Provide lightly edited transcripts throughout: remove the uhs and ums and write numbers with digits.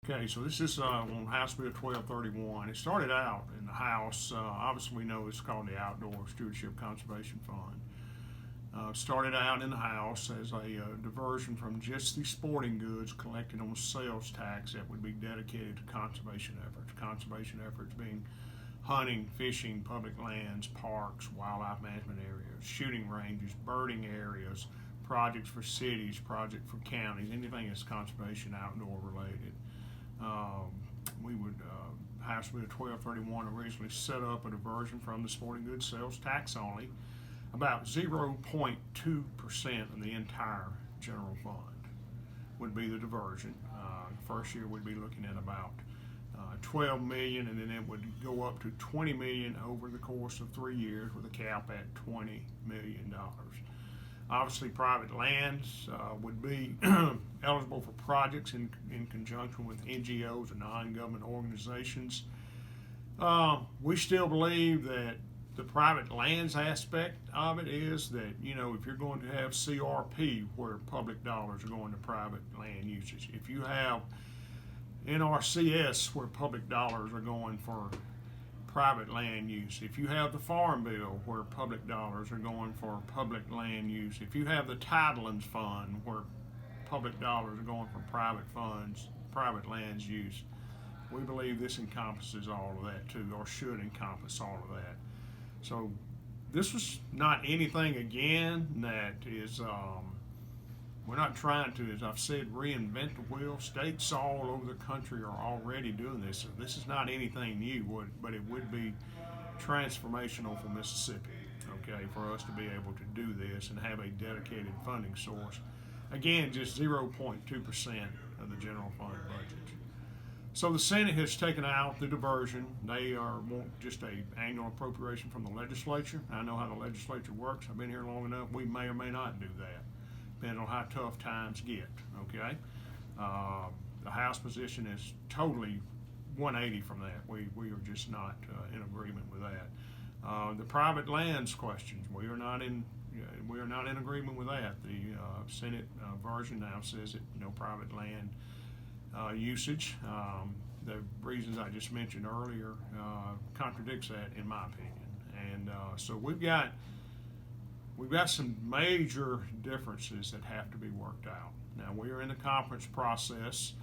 Okay, so this is on House Bill 1231. It started out in the House. Obviously, we know it's called the Outdoor Stewardship Conservation Fund. Started out in the House as a diversion from just the sporting goods collected on sales tax that would be dedicated to conservation efforts. Conservation efforts being hunting, fishing, public lands, parks, wildlife management areas, shooting ranges, birding areas, projects for cities, projects for counties, anything that's conservation outdoor related. We would, House Bill 1231 originally set up a diversion from the sporting goods sales tax only, about 0.2% of the entire general fund would be the diversion. First year we'd be looking at about 12 million, and then it would go up to 20 million over the course of 3 years with a cap at $20 million. Obviously, private lands would be eligible for projects in conjunction with NGOs and non-government organizations. We still believe that the private lands aspect of it is that, if you're going to have CRP where public dollars are going to private land usage, if you have NRCS where public dollars are going for private land use, if you have the Farm Bill where public dollars are going for public land use, if you have the Tidelands Fund where public dollars are going for private funds, private lands use, we believe this encompasses all of that too, or should encompass all of that. So this was not anything, again, that is, we're not trying to, as I've said, reinvent the wheel. States all over the country are already doing this. So this is not anything new, but it would be transformational for Mississippi, okay, for us to be able to do this and have a dedicated funding source. Again, just 0.2% of the general fund budget. So the Senate has taken out the diversion. They want just an annual appropriation from the legislature. I know how the legislature works. I've been here long enough. We may or may not do that, depending on how tough times get, okay? The House position is totally 180 from that. We are just not in agreement with that. The private lands questions, we are not in agreement with that. The Senate version now says that no private land usage. The reasons I just mentioned earlier contradicts that, in my opinion. And so we've got some major differences that have to be worked out. Now, we are in the conference process.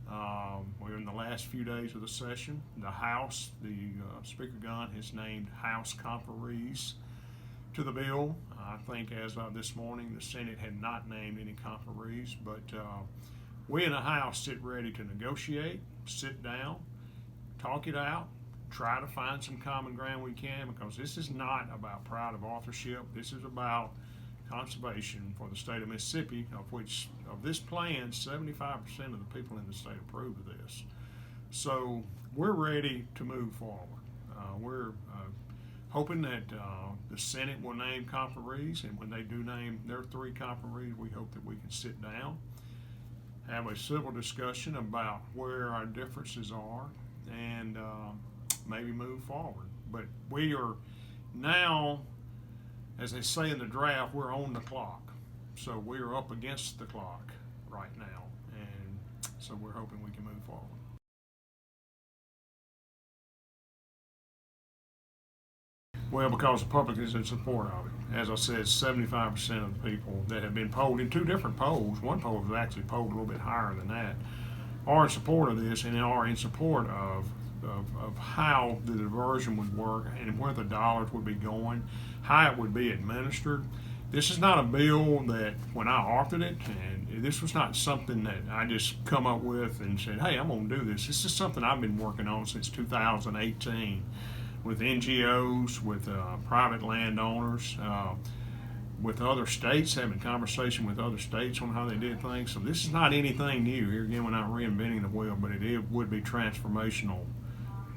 We're in the last few days of the session. The House, Speaker Gunn has named House conferees to the bill. I think as of this morning, the Senate had not named any conferees, but we in the House sit ready to negotiate, sit down, talk it out, try to find some common ground we can, because this is not about pride of authorship. This is about conservation for the state of Mississippi, of this plan, 75% of the people in the state approve of this. So we're ready to move forward. We're hoping that the Senate will name conferees, and when they do name their 3 conferees, we hope that we can sit down, have a civil discussion about where our differences are, and maybe move forward. But we are now, as they say in the draft, we're on the clock. So we are up against the clock right now, and so we're hoping we can move forward. Well, because the public is in support of it. As I said, 75% of the people that have been polled in 2 different polls, one poll was actually polled a little bit higher than that, are in support of this, and are in support of how the diversion would work and where the dollars would be going, how it would be administered. This is not a bill that, when I authored it, and this was not something that I just come up with and said, hey, I'm going to do this. This is something I've been working on since 2018 with NGOs, with private landowners, with other states, having conversation with other states on how they did things. So this is not anything new. Here again, we're not reinventing the wheel, but it would be transformational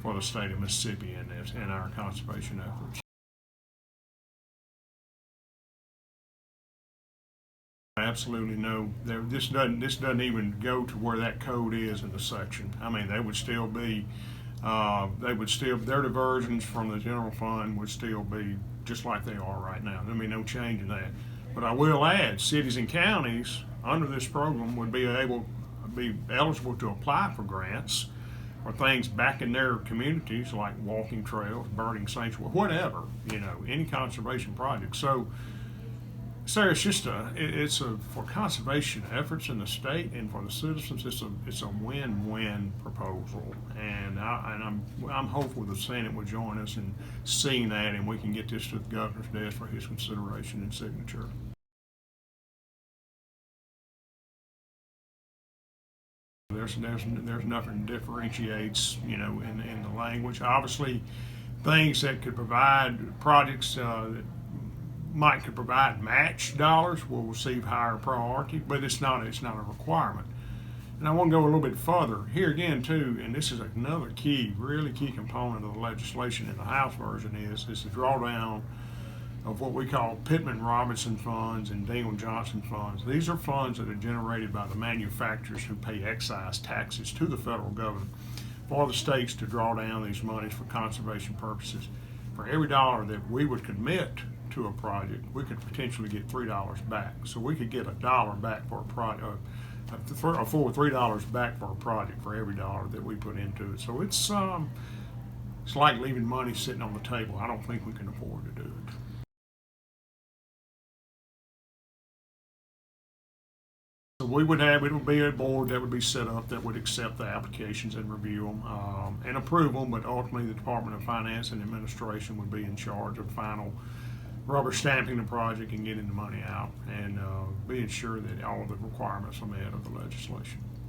for the state of Mississippi in our conservation efforts. Absolutely no. This doesn't even go to where that code is in the section. I mean, they would still be. Their diversions from the general fund would still be just like they are right now. There'll be no change in that. But I will add, cities and counties under this program would be able be eligible to apply for grants or things back in their communities like walking trails, birding sanctuary, whatever, any conservation project. So it's just for conservation efforts in the state and for the citizens. It's a win-win proposal, and I'm hopeful the Senate will join us in seeing that, and we can get this to the governor's desk for his consideration and signature. There's nothing that differentiates, in the language. Obviously, things that could provide projects that could provide match dollars will receive higher priority, but it's not a requirement. And I want to go a little bit further here again too, and this is another really key component of the legislation in the House version is the drawdown of what we call Pittman Robertson funds and Dingell Johnson funds. These are funds that are generated by the manufacturers who pay excise taxes to the federal government for the states to draw down these monies for conservation purposes. For every dollar that we would commit to a project, we could potentially get $3 back. So we could get $1 back for a project, $3 back for a project for every dollar that we put into it. So it's like leaving money sitting on the table. I don't think we can afford to do it. So it would be a board that would be set up that would accept the applications and review them and approve them, but ultimately the Department of Finance and Administration would be in charge of final rubber stamping the project and getting the money out and being sure that all of the requirements are met of the legislation.